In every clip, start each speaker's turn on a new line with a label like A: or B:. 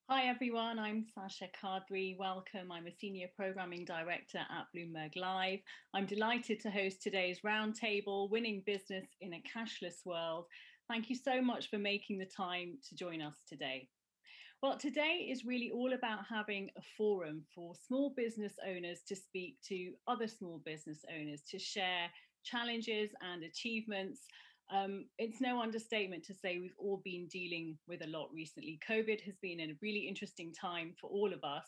A: Hi everyone, I'm Sasha Kadri. Welcome. I'm a Senior Programming Director at Bloomberg Live. I'm delighted to host today's roundtable, Winning Business in a Cashless World. Thank you so much for making the time to join us today. Well, today is really all about having a forum for small business owners to speak to other small business owners, to share challenges and achievements. It's no understatement to say we've all been dealing with a lot recently. COVID has been a really interesting time for all of us.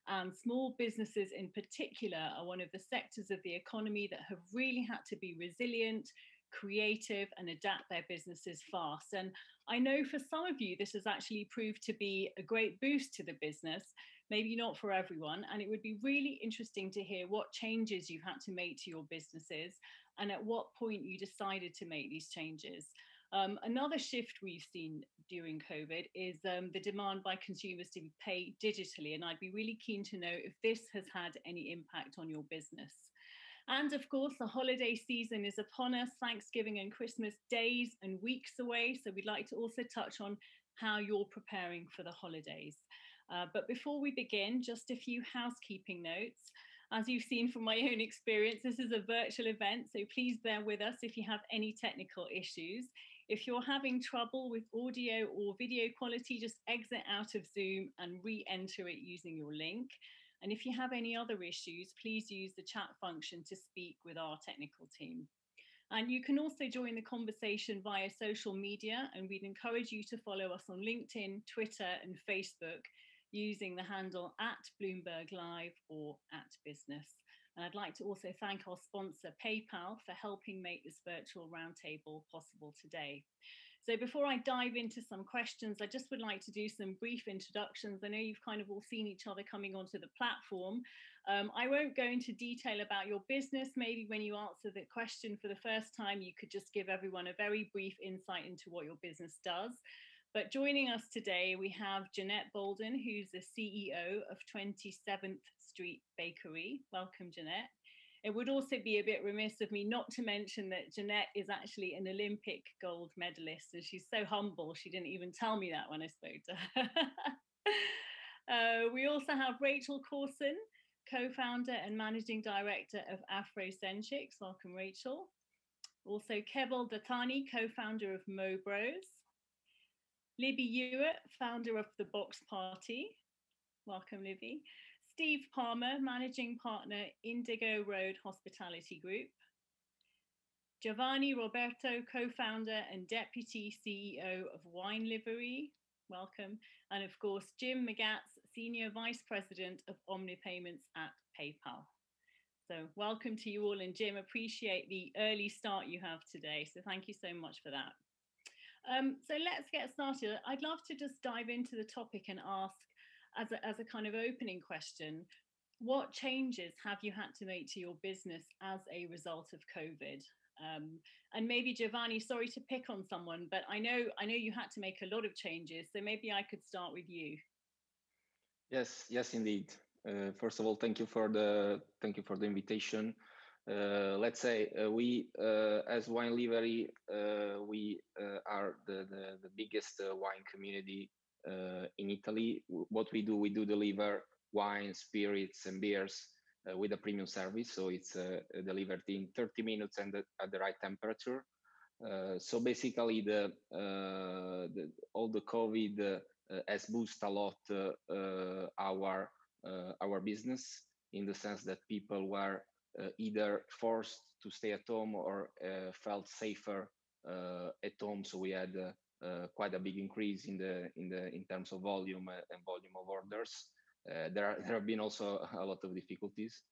A: And small businesses in particular are one of the sectors of the economy that have really had to be resilient, creative, and adapt their businesses fast. And I know for some of you, this has actually proved to be a great boost to the business, maybe not for everyone. And it would be really interesting to hear what changes you've had to make to your businesses and at what point you decided to make these changes. Another shift we've seen during COVID is the demand by consumers to pay digitally. And I'd be really keen to know if this has had any impact on your business. And of course, the holiday season is upon us, Thanksgiving and Christmas days and weeks away. So we'd like to also touch on how you're preparing for the holidays. But before we begin, just a few housekeeping notes. As you've seen from my own experience, this is a virtual event, so please bear with us if you have any technical issues. If you're having trouble with audio or video quality, just exit out of Zoom and re-enter it using your link. And if you have any other issues, please use the chat function to speak with our technical team. And you can also join the conversation via social media, and we'd encourage you to follow us on LinkedIn, Twitter, and Facebook using the handle at Bloomberg Live or at Business. And I'd like to also thank our sponsor, PayPal, for helping make this virtual roundtable possible today. So before I dive into some questions, I just would like to do some brief introductions. I know you've kind of all seen each other coming onto the platform. I won't go into detail about your business. Maybe when you answer the question for the first time, you could just give everyone a very brief insight into what your business does. But joining us today, we have Jeanette Bolden, who's the CEO of 27th Street Bakery. Welcome, Jeanette. It would also be a bit remiss of me not to mention that Jeanette is actually an Olympic gold medalist, and she's so humble, she didn't even tell me that when I spoke to her. We also have Rachel Corson, co-founder and managing director of Afrocentrics. Welcome, Rachel. Also, Keval Dattani, co-founder of Mo Bros. Libby Ewart, founder of the Box Party. Welcome, Libby. Steve Palmer, managing partner, Indigo Road Hospitality Group. Giovanni Roberto, co-founder and deputy CEO of Wine Livery. Welcome. And of course, Jim McGatz, senior vice president of Omnipayments at PayPal. So welcome to you all. And Jim, appreciate the early start you have today. So thank you so much for that. So let's get started. I'd love to just dive into the topic and ask, as a kind of opening question, what changes have you had to make to your business as a result of COVID? And maybe Giovanni, sorry to pick on someone, but I know you had to make a lot of changes. So maybe I could start with you.
B: Yes, indeed. First of all, thank you for the invitation. Let's say we, as Wine Livery, we are the biggest wine community in Italy. What we do deliver wine, spirits, and beers with a premium service. So it's delivered in 30 minutes and at the right temperature. So basically, all the COVID has boosted a lot our business, in the sense that people were either forced to stay at home or felt safer at home. So we had quite a big increase in terms of volume and volume of orders. There have been also a lot of difficulties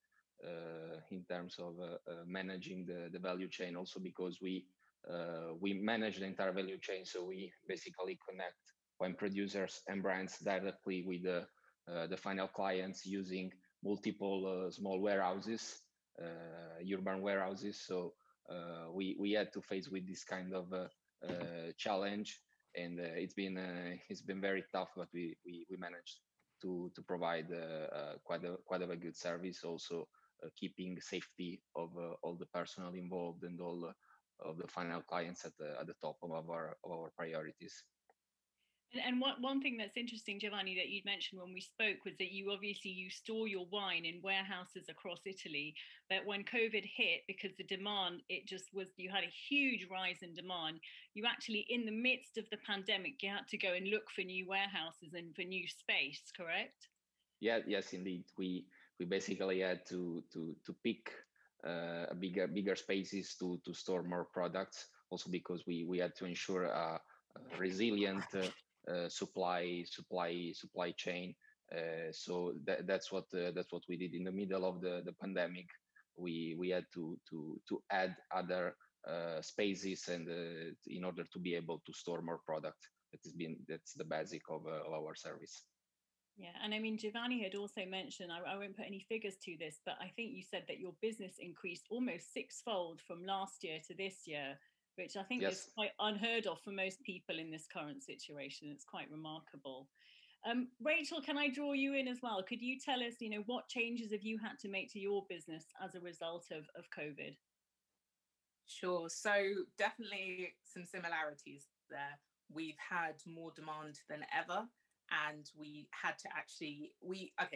B: in terms of managing the value chain, also because we manage the entire value chain. So we basically connect wine producers and brands directly with the final clients using multiple small warehouses, urban warehouses. So we had to face with this kind of challenge, and it's been very tough, but we managed to provide quite a good service, also keeping safety of all the personnel involved and all of the final clients at the top of our priorities.
A: And one thing that's interesting, Giovanni, that you'd mentioned when we spoke was that you store your wine in warehouses across Italy. But when COVID hit, because the demand, you had a huge rise in demand. You actually, in the midst of the pandemic, you had to go and look for new warehouses and for new space, correct?
B: Yeah, yes, indeed. We basically had to pick bigger spaces to store more products. Also because we had to ensure a resilient supply chain. So that's what we did in the middle of the pandemic. We had to add other spaces and in order to be able to store more product. That's the basic of our service.
A: Yeah, and I mean, Giovanni had also mentioned, I won't put any figures to this, but I think you said that your business increased almost sixfold from last year to this year, which I think is
B: Yes.
A: quite unheard of for most people in this current situation. It's quite remarkable. Rachel, can I draw you in as well? Could you tell us, what changes have you had to make to your business as a result of COVID?
C: Sure. So definitely some similarities there. We've had more demand than ever, and we had to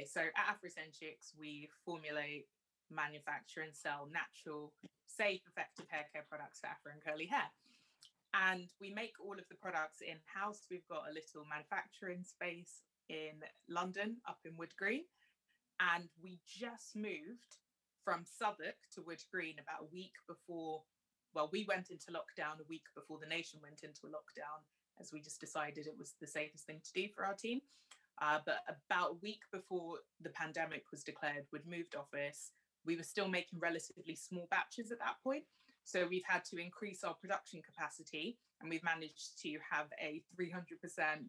C: so at Afrocentrics, we formulate, manufacture and sell natural, safe, effective hair care products for Afro and curly hair. And we make all of the products in-house. We've got a little manufacturing space in London, up in Wood Green. And we just moved from Southwark to Wood Green about a week before, we went into lockdown a week before the nation went into lockdown, as we just decided it was the safest thing to do for our team. But about a week before the pandemic was declared, we'd moved office. We were still making relatively small batches at that point. So we've had to increase our production capacity, and we've managed to have a 300%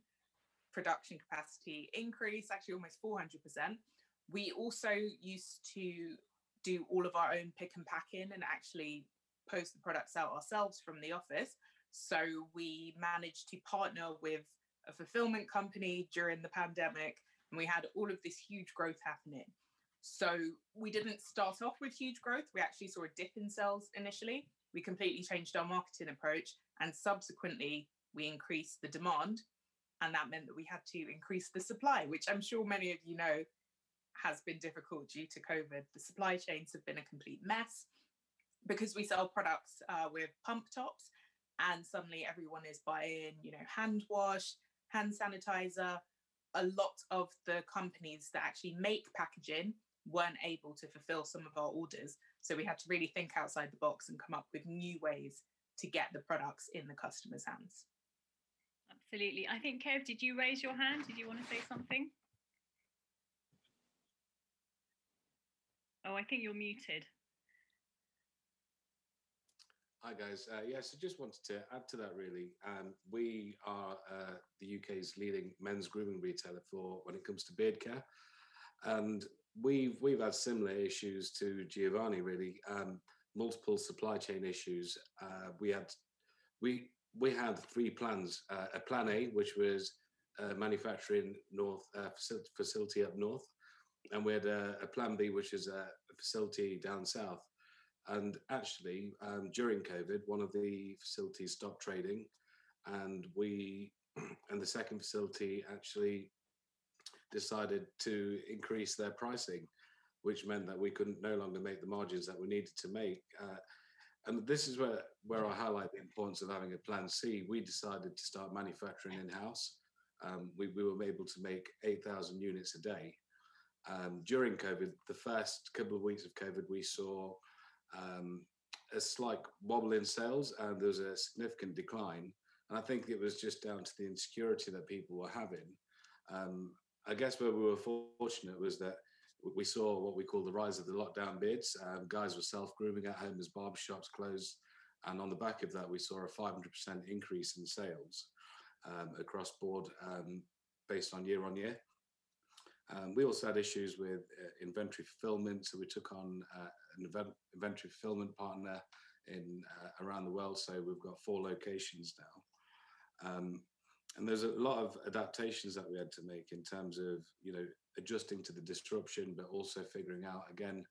C: production capacity increase, actually almost 400%. We also used to do all of our own pick and pack in and actually post the products out ourselves from the office. So we managed to partner with a fulfillment company during the pandemic, and we had all of this huge growth happening. So we didn't start off with huge growth. We actually saw a dip in sales initially. We completely changed our marketing approach, and subsequently we increased the demand. And that meant that we had to increase the supply, which I'm sure many of you know has been difficult due to COVID. The supply chains have been a complete mess because we sell products with pump tops, and suddenly everyone is buying, hand wash, hand sanitizer. A lot of the companies that actually make packaging weren't able to fulfill some of our orders. So we had to really think outside the box and come up with new ways to get the products in the customer's hands.
A: Absolutely. I think, Kev, did you raise your hand? Did you want to say something? Oh, I think you're muted.
D: Hi guys. So just wanted to add to that really. We are the UK's leading men's grooming retailer for when it comes to beard care, and we've had similar issues to Giovanni really. Multiple supply chain issues. We had three plans. A plan A, which was a manufacturing facility up north, and we had a plan B, which is a facility down south. And actually, during COVID, one of the facilities stopped trading, and the second facility actually decided to increase their pricing, which meant that we couldn't no longer make the margins that we needed to make. And this is where I highlight the importance of having a plan C. We decided to start manufacturing in-house. We were able to make 8,000 units a day. During COVID, the first couple of weeks of COVID, we saw a slight wobble in sales, and there was a significant decline. And I think it was just down to the insecurity that people were having. I guess where we were fortunate was that we saw what we call the rise of the lockdown beards. Guys were self-grooming at home as barbershops closed. And on the back of that, we saw a 500% increase in sales across board based on year. We also had issues with inventory fulfillment. So we took on an inventory fulfillment partner around the world. So we've got 4 locations now. And there's a lot of adaptations that we had to make in terms of, adjusting to the disruption, but also figuring out, again,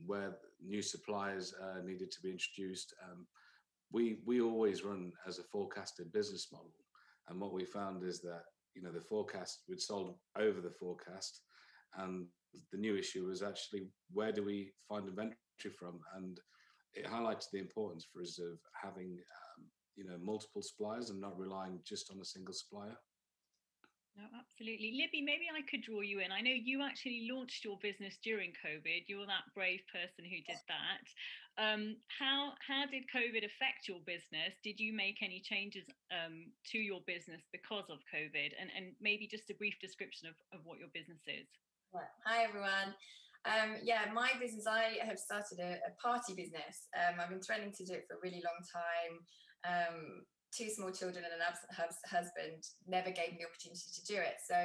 D: where new suppliers needed to be introduced. We always run as a forecasted business model. And what we found is that, the forecast, we'd sold over the forecast. And the new issue was actually, where do we find inventory from? And it highlighted the importance for us of having, multiple suppliers and not relying just on a single supplier.
A: No, absolutely. Libby, maybe I could draw you in. I know you actually launched your business during COVID. You're that brave person who did that. How did COVID affect your business? Did you make any changes to your business because of COVID? And maybe just a brief description of what your business is.
E: Hi, everyone. My business, I have started a party business. I've been threatening to do it for a really long time. 2 small children and an absent husband never gave me the opportunity to do it. So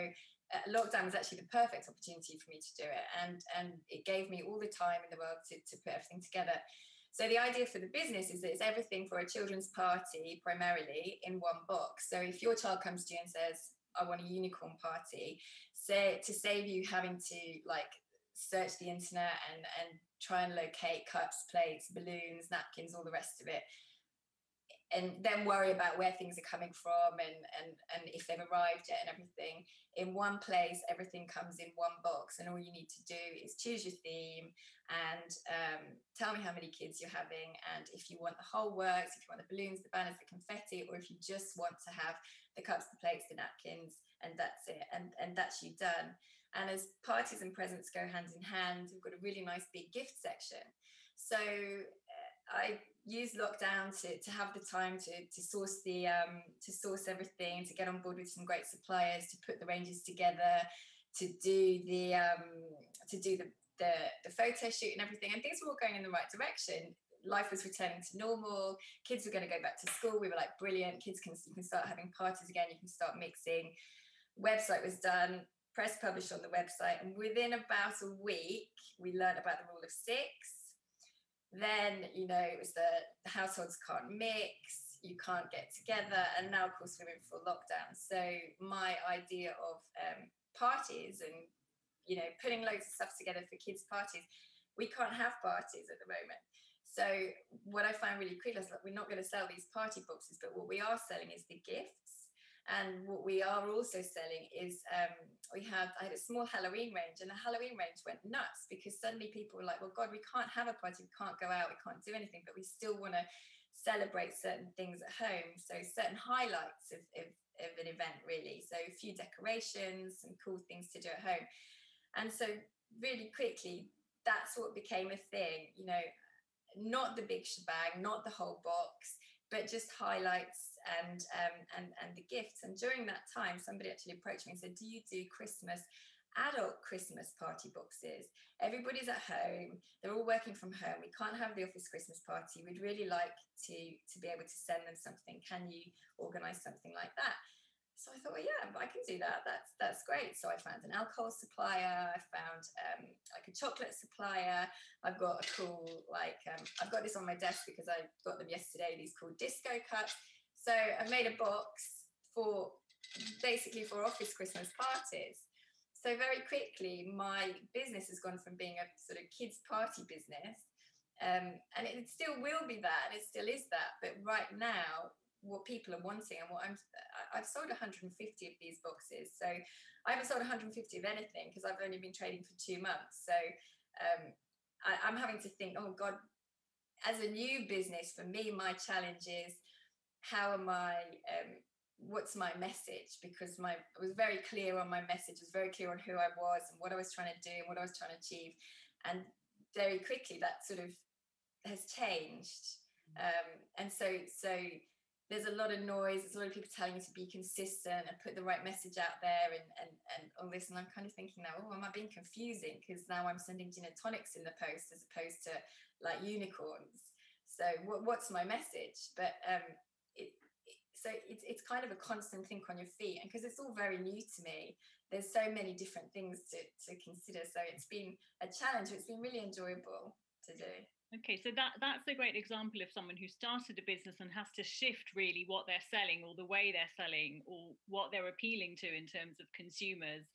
E: lockdown was actually the perfect opportunity for me to do it. And it gave me all the time in the world to put everything together. So the idea for the business is that it's everything for a children's party, primarily, in one box. So if your child comes to you and says, I want a unicorn party, to save you having to search the internet and try and locate cups, plates, balloons, napkins, all the rest of it, and then worry about where things are coming from and if they've arrived yet and everything. In one place, everything comes in one box, and all you need to do is choose your theme and tell me how many kids you're having, and if you want the whole works, if you want the balloons, the banners, the confetti, or if you just want to have the cups, the plates, the napkins, and that's it, and that's you done. And as parties and presents go hand in hand, we've got a really nice big gift section. So I used lockdown to have the time to source to source everything, to get on board with some great suppliers, to put the ranges together, to do the photo shoot and everything. And things were all going in the right direction. Life was returning to normal. Kids were going to go back to school. We were like, brilliant. You can start having parties again. You can start mixing. Website was done. Press published on the website. And within about a week, we learned about the rule of 6. Then, it was the households can't mix, you can't get together. And now, of course, we're in full lockdown. So my idea of parties and, putting loads of stuff together for kids' parties, we can't have parties at the moment. So what I find really cool is that we're not going to sell these party boxes, but what we are selling is the gifts. And what we are also selling is I had a small Halloween range, and the Halloween range went nuts because suddenly people were like, well, God, we can't have a party, we can't go out, we can't do anything, but we still want to celebrate certain things at home. So certain highlights of an event, really. So a few decorations, some cool things to do at home. And so really quickly, that's what became a thing, not the big shebang, not the whole box, but just highlights and the gifts. And during that time, somebody actually approached me and said, do you do adult Christmas party boxes? Everybody's at home, they're all working from home, we can't have the office Christmas party, we'd really like to be able to send them something, can you organize something like that? So I thought, well, yeah, I can do that. That's great. So I found an alcohol supplier. I found a chocolate supplier. I've got a cool I've got this on my desk because I got them yesterday. These cool disco cups. So I made a box for office Christmas parties. So very quickly, my business has gone from being a sort of kids party business, and it still will be that, and it still is that. But right now, what people are wanting and I've sold 150 of these boxes. So I haven't sold 150 of anything because I've only been trading for 2 months. So I'm having to think, oh God, as a new business, for me, my challenge is what's my message? Because I was very clear on my message, I was very clear on who I was and what I was trying to do and what I was trying to achieve. And very quickly that sort of has changed. And so there's a lot of noise, there's a lot of people telling you to be consistent and put the right message out there and all this. And I'm kind of thinking now, am I being confusing? Because now I'm sending gin and tonics in the post as opposed to like unicorns. So what's my message? But it's kind of a constant think on your feet. And because it's all very new to me, there's so many different things to consider. So it's been a challenge, but it's been really enjoyable to do.
A: Okay, so that's a great example of someone who started a business and has to shift really what they're selling or the way they're selling or what they're appealing to in terms of consumers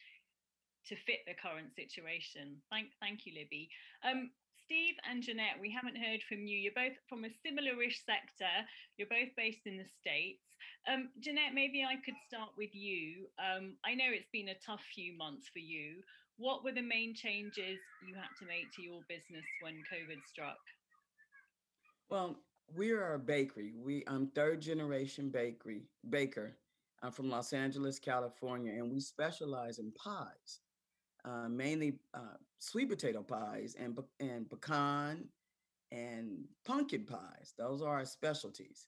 A: to fit the current situation. Thank you, Libby. Steve and Jeanette, we haven't heard from you. You're both from a similar-ish sector. You're both based in the States. Jeanette, maybe I could start with you. I know it's been a tough few months for you. What were the main changes you had to make to your business when COVID struck?
F: Well, we are a bakery. I'm third generation baker. I'm from Los Angeles, California, and we specialize in pies, mainly sweet potato pies and pecan and pumpkin pies. Those are our specialties.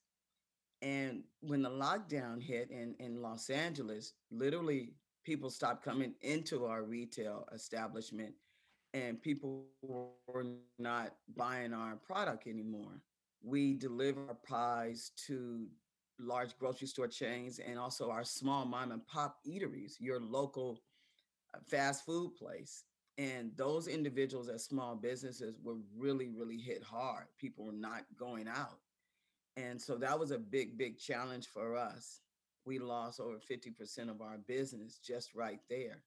F: And when the lockdown hit in Los Angeles, literally people stopped coming into our retail establishment and people were not buying our product anymore. We deliver our pies to large grocery store chains and also our small mom and pop eateries, your local fast food place. And those individuals as small businesses were really, really hit hard. People were not going out. And so that was a big, big challenge for us. We lost over 50% of our business just right there.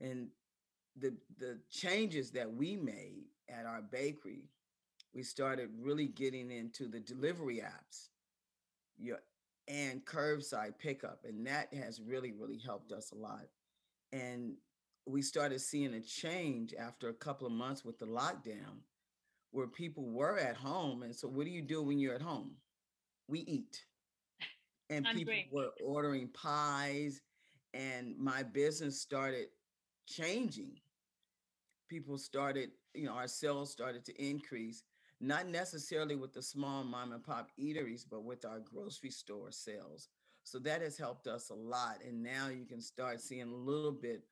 F: And the changes that we made at our bakery, we started really getting into the delivery apps your, and curbside pickup. And that has really, really helped us a lot. And we started seeing a change after a couple of months with the lockdown where people were at home. And so what do you do when you're at home? We eat. And people were ordering pies, and my business started changing. People started, our sales started to increase, not necessarily with the small mom and pop eateries, but with our grocery store sales. So that has helped us a lot. And now you can start seeing a little bit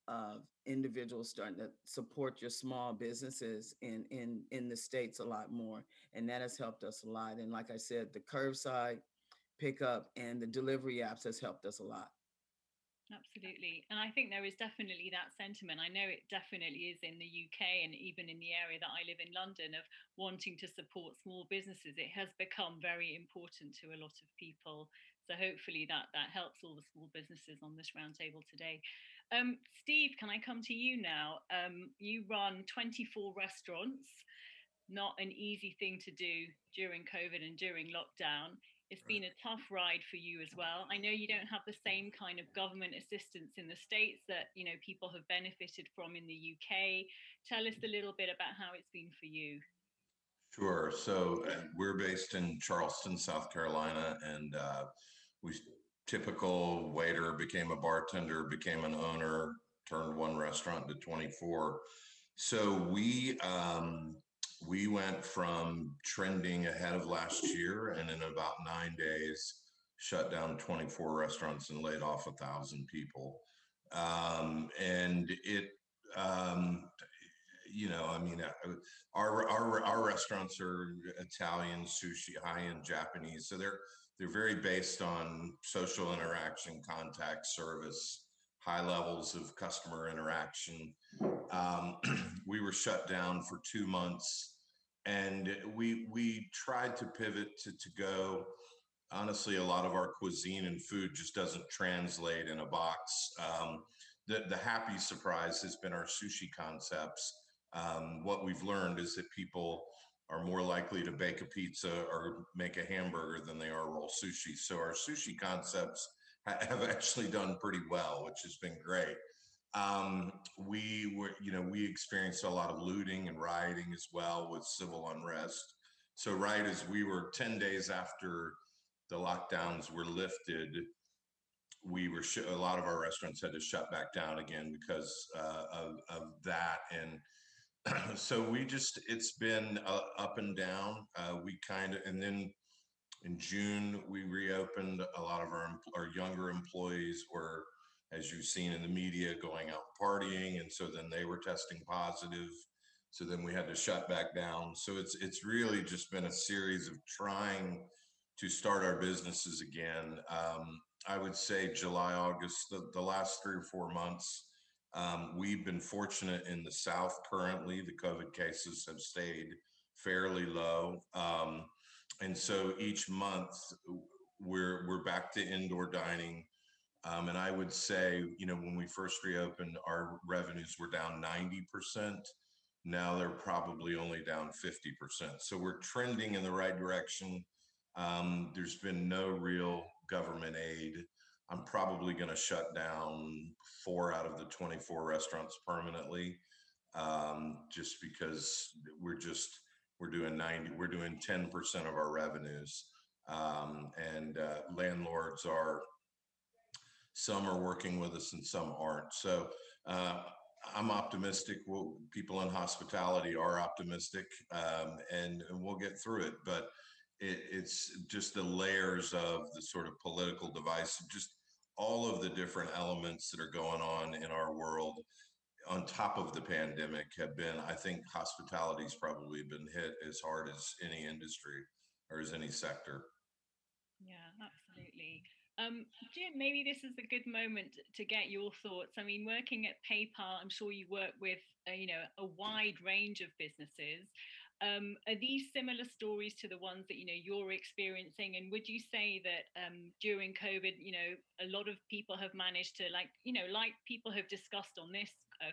F: of individuals starting to support your small businesses in the States a lot more. And that has helped us a lot. And like I said, the curbside pickup and the delivery apps has helped us a lot.
A: Absolutely. And I think there is definitely that sentiment. I know it definitely is in the UK and even in the area that I live in, London, of wanting to support small businesses. It has become very important to a lot of people. So hopefully that helps all the small businesses on this roundtable today. Steve, can I come to you now? You run 24 restaurants, not an easy thing to do during COVID and during lockdown. It's been a tough ride for you as well. I know you don't have the same kind of government assistance in the States that, people have benefited from in the UK. Tell us a little bit about how it's been for you.
G: Sure. So we're based in Charleston, South Carolina, and we typical waiter became a bartender, became an owner, turned one restaurant to 24. So we went from trending ahead of last year, and in about 9 days, shut down 24 restaurants and laid off 1,000 people. And it, our restaurants are Italian, sushi, high-end Japanese, so they're very based on social interaction, contact, service, high levels of customer interaction. We were shut down for 2 months. And we tried to pivot to go. Honestly, a lot of our cuisine and food just doesn't translate in a box. The happy surprise has been our sushi concepts. What we've learned is that people are more likely to bake a pizza or make a hamburger than they are roll sushi. So our sushi concepts have actually done pretty well, which has been great. We experienced a lot of looting and rioting as well with civil unrest. So right as we were 10 days after the lockdowns were lifted, a lot of our restaurants had to shut back down again because of that. And so it's been up and down. And then in June, we reopened. A lot of our younger employees were, as you've seen in the media, going out partying, and so then they were testing positive. So then we had to shut back down. So it's really just been a series of trying to start our businesses again. I would say July, August, the last 3 or 4 months, we've been fortunate in the South. Currently, the COVID cases have stayed fairly low. And so each month we're back to indoor dining. And I would say, when we first reopened, our revenues were down 90%. Now they're probably only down 50%. So we're trending in the right direction. There's been no real government aid. I'm probably going to shut down 4 out of the 24 restaurants permanently, just because we're doing 10% of our revenues, and landlords are, some are working with us and some aren't. So I'm optimistic. People in hospitality are optimistic, and we'll get through it. But it's just the layers of the sort of political device, just all of the different elements that are going on in our world on top of the pandemic have been, I think hospitality's probably been hit as hard as any industry or as any sector.
A: Yeah, absolutely. Jim, maybe this is a good moment to get your thoughts. I mean, working at PayPal, I'm sure you work with a wide range of businesses. Are these similar stories to the ones that you're experiencing? And would you say that during COVID, a lot of people have managed to, like people have discussed on this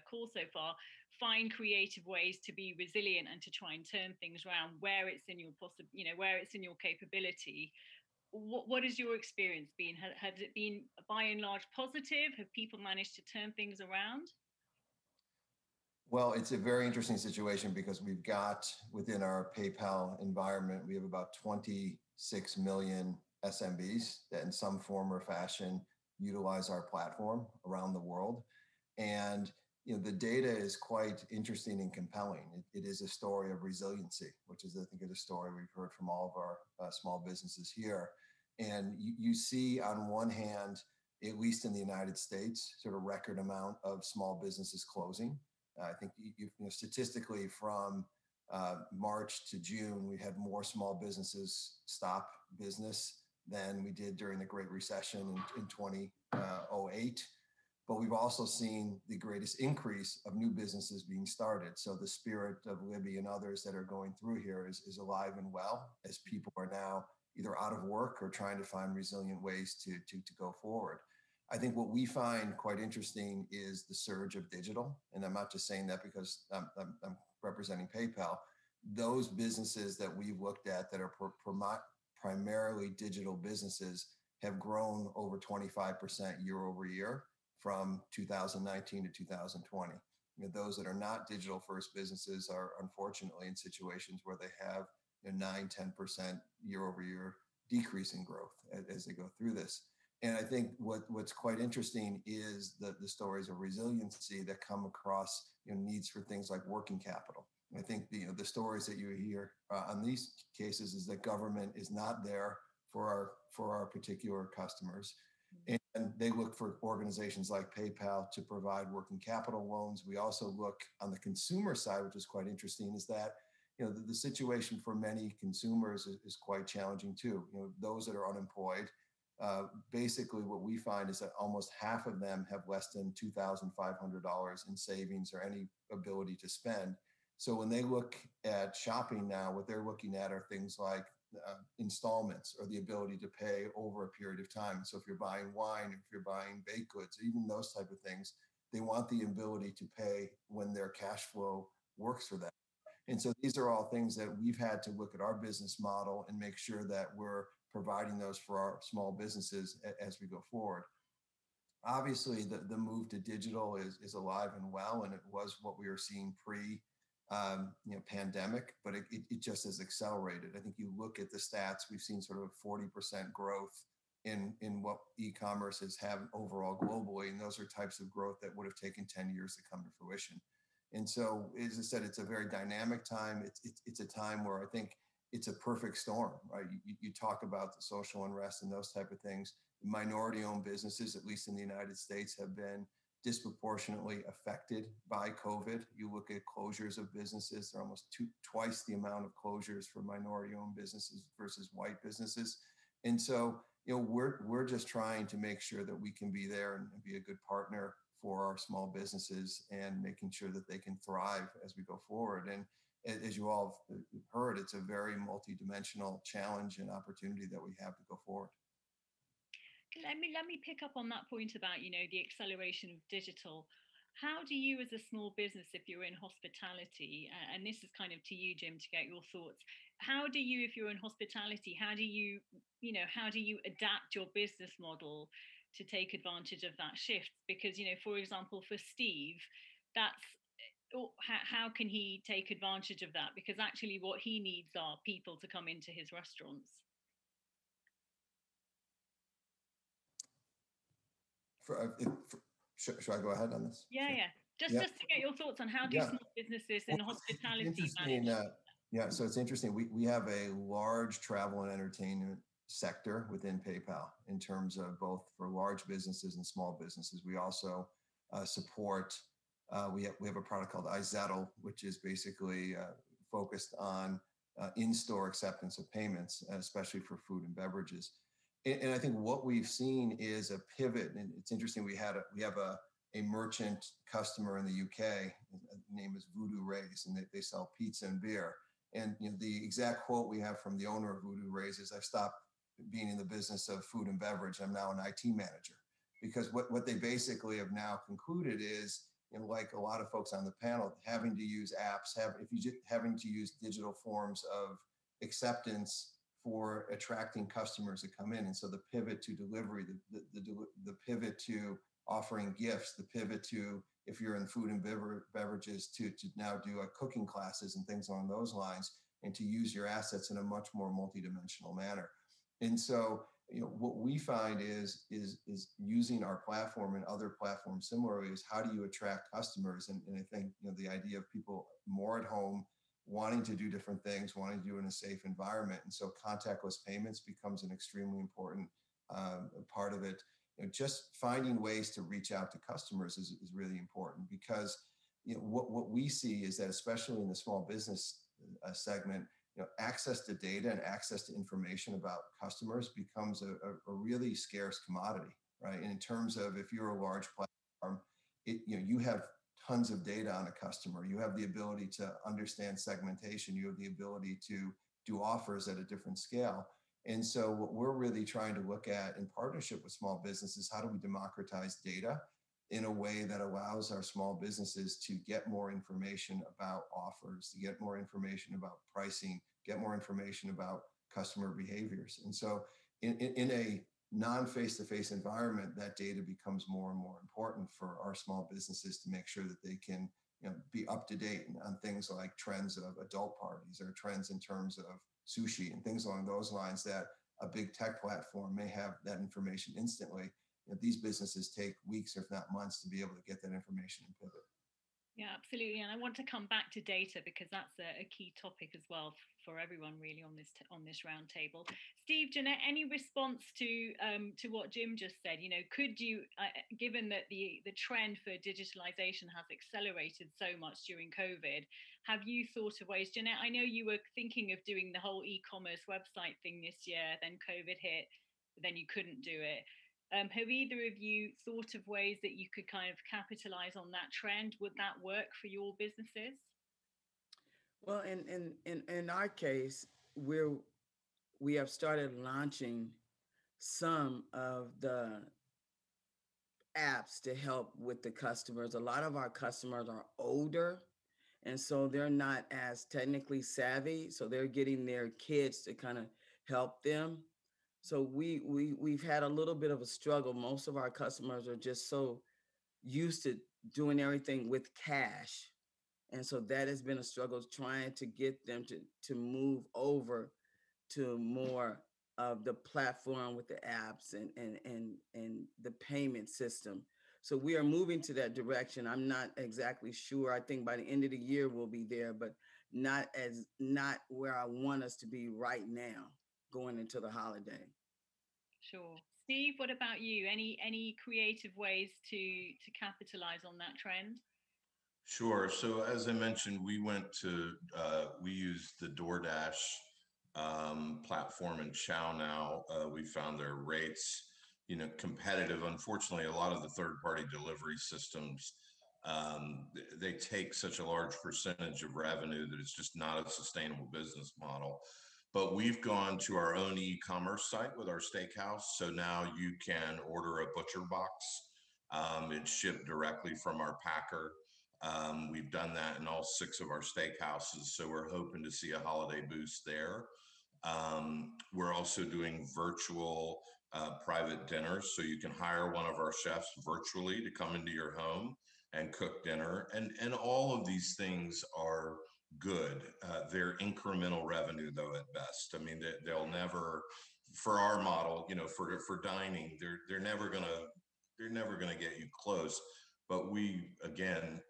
A: call so far, find creative ways to be resilient and to try and turn things around where it's in your where it's in your capability? What has your experience been? Has it been by and large positive? Have people managed to turn things around?
H: Well, it's a very interesting situation because we've got within our PayPal environment, we have about 26 million SMBs that in some form or fashion utilize our platform around the world. And the data is quite interesting and compelling. It is a story of resiliency, which is, I think, a story we've heard from all of our small businesses here. And you see on one hand, at least in the United States, sort of record amount of small businesses closing. I think statistically from March to June, we had more small businesses stop business than we did during the Great Recession in 2008. But we've also seen the greatest increase of new businesses being started. So the spirit of Libby and others that are going through here is alive and well, as people are now either out of work or trying to find resilient ways to go forward. I think what we find quite interesting is the surge of digital. And I'm not just saying that because I'm representing PayPal. Those businesses that we've looked at that are primarily digital businesses have grown over 25% year over year from 2019 to 2020. Those that are not digital first businesses are unfortunately in situations where they have 9-10% year over year decrease in growth as they go through this. And I think what's quite interesting is the stories of resiliency that come across needs for things like working capital. I think the stories that you hear on these cases is that government is not there for our particular customers. And they look for organizations like PayPal to provide working capital loans. We also look on the consumer side, which is quite interesting, is that the situation for many consumers is quite challenging too. Those that are unemployed, basically what we find is that almost half of them have less than $2,500 in savings or any ability to spend. So when they look at shopping now, what they're looking at are things like installments or the ability to pay over a period of time. So if you're buying wine, if you're buying baked goods, even those type of things, they want the ability to pay when their cash flow works for them. And so these are all things that we've had to look at our business model and make sure that we're providing those for our small businesses as we go forward. Obviously, the move to digital is alive and well, and it was what we were seeing pandemic, but it just has accelerated. I think you look at the stats, we've seen sort of a 40% growth in what e-commerce has had overall globally, and those are types of growth that would have taken 10 years to come to fruition. And so, as I said, it's a very dynamic time. It's a time where I think it's a perfect storm, right? You talk about the social unrest and those type of things. Minority-owned businesses, at least in the United States, have been disproportionately affected by COVID. You look at closures of businesses, they're almost twice the amount of closures for minority-owned businesses versus white businesses. And so, we're just trying to make sure that we can be there and be a good partner for our small businesses and making sure that they can thrive as we go forward. And as you all have heard, it's a very multidimensional challenge and opportunity that we have to go forward.
A: Let me pick up on that point about the acceleration of digital. How do you, as a small business, if you're in hospitality, and this is kind of to you, Jim, to get your thoughts, how do you, if you're in hospitality, how do you adapt your business model to take advantage of that shift? Because, for example, for Steve, that's how can he take advantage of that? Because actually what he needs are people to come into his restaurants.
H: Should I go ahead on this?
A: Yeah,
H: sure.
A: yeah. Just to get your thoughts on how do small businesses in hospitality manage?
H: So it's interesting. We have a large travel and entertainment sector within PayPal in terms of both for large businesses and small businesses. We also support. We have a product called iZettle, which is basically focused on in-store acceptance of payments, especially for food and beverages. And I think what we've seen is a pivot. And it's interesting. We have a merchant customer in the UK. The name is Voodoo Rays, and they sell pizza and beer. And the exact quote we have from the owner of Voodoo Rays is, "I've stopped being in the business of food and beverage. I'm now an IT manager." Because what they basically have now concluded is, like a lot of folks on the panel, having to use apps, having to use digital forms of acceptance for attracting customers to come in. And so the pivot to delivery, the pivot to offering gifts, the pivot to, if you're in food and beverages, to now do cooking classes and things along those lines, and to use your assets in a much more multidimensional manner. And so, what we find is using our platform and other platforms similarly is, how do you attract customers? And I think, the idea of people more at home, wanting to do different things, wanting to do it in a safe environment. And so contactless payments becomes an extremely important part of it. Just finding ways to reach out to customers is really important, because what we see is that, especially in the small business segment, access to data and access to information about customers becomes a really scarce commodity, right? And in terms of, if you're a large platform, you have tons of data on a customer. You have the ability to understand segmentation. You have the ability to do offers at a different scale. And so what we're really trying to look at in partnership with small businesses, how do we democratize data in a way that allows our small businesses to get more information about offers, to get more information about pricing, get more information about customer behaviors. And so in a non-face-to-face environment, that data becomes more and more important for our small businesses to make sure that they can be up to date on things like trends of adult parties, or trends in terms of sushi and things along those lines, that a big tech platform may have that information instantly. These businesses take weeks, if not months, to be able to get that information and pivot.
A: Yeah, absolutely. And I want to come back to data, because that's a key topic as well for everyone really on this roundtable. Steve, Jeanette, any response to what Jim just said? Could you, given that the trend for digitalization has accelerated so much during COVID, have you thought of ways? Jeanette, I know you were thinking of doing the whole e-commerce website thing this year, then COVID hit, then you couldn't do it. Have either of you thought of ways that you could kind of capitalize on that trend? Would that work for your businesses?
F: Well, in our case, we have started launching some of the apps to help with the customers. A lot of our customers are older, and so they're not as technically savvy. So they're getting their kids to kind of help them. So we've had a little bit of a struggle. Most of our customers are just so used to doing everything with cash. And so that has been a struggle, trying to get them to move over to more of the platform with the apps and the payment system. So we are moving to that direction. I'm not exactly sure. I think by the end of the year we'll be there, but not where I want us to be right now, going into the holiday.
A: Sure. Steve, what about you? Any creative ways to capitalize on that trend?
G: Sure. So as I mentioned, we used the DoorDash platform in Chow now. We found their rates, competitive. Unfortunately, a lot of the third-party delivery systems, they take such a large percentage of revenue that it's just not a sustainable business model. But we've gone to our own e-commerce site with our steakhouse. So now you can order a butcher box It's shipped directly from our packer. We've done that in all 6 of our steakhouses, so we're hoping to see a holiday boost there. We're also doing virtual private dinners, so you can hire one of our chefs virtually to come into your home and cook dinner. And all of these things are good. They're incremental revenue, though, at best. I mean, they'll never, for our model, you know, for dining, they're never gonna get you close. But we, again,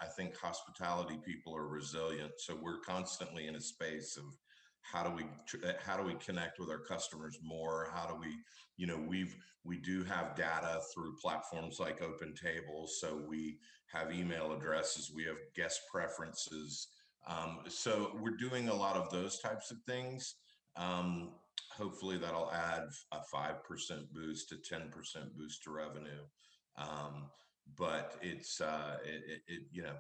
G: I think hospitality people are resilient, so we're constantly in a space of how do we connect with our customers more? How do we, you know, we do have data through platforms like Open Tables, so we have email addresses, we have guest preferences. So we're doing a lot of those types of things. Hopefully that'll add a 5% boost to 10% boost to revenue. But it's you know,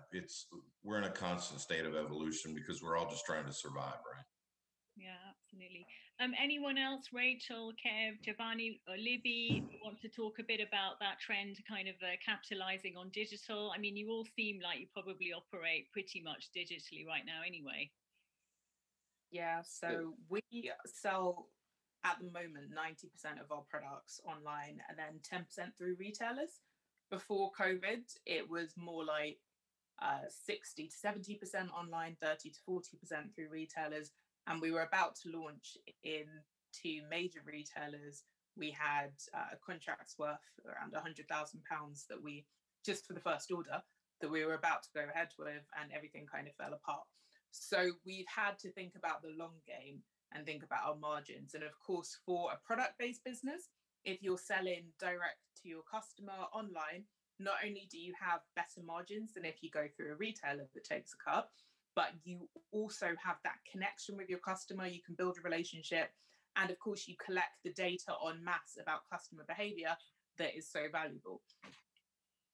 G: we're in a constant state of evolution because we're all just trying to survive, right?
A: Yeah, absolutely. Anyone else, Rachel, Kev, Giovanni, or Libby, want to talk a bit about that trend, kind of capitalizing on digital? I mean, you all seem like you probably operate pretty much digitally right now anyway.
C: Yeah, so we sell at the moment 90% of our products online and then 10% through retailers. Before COVID, it was more like 60 to 70% online, 30 to 40% through retailers. And we were about to launch in 2 major retailers. We had contracts worth around £100,000 that we, just for the first order, that we were about to go ahead with, and everything kind of fell apart. So we've had to think about the long game and think about our margins. And of course, for a product-based business, if you're selling direct to your customer online, not only do you have better margins than if you go through a retailer that takes a cut, but you also have that connection with your customer. You can build a relationship. And of course, you collect the data en masse about customer behavior that is so valuable.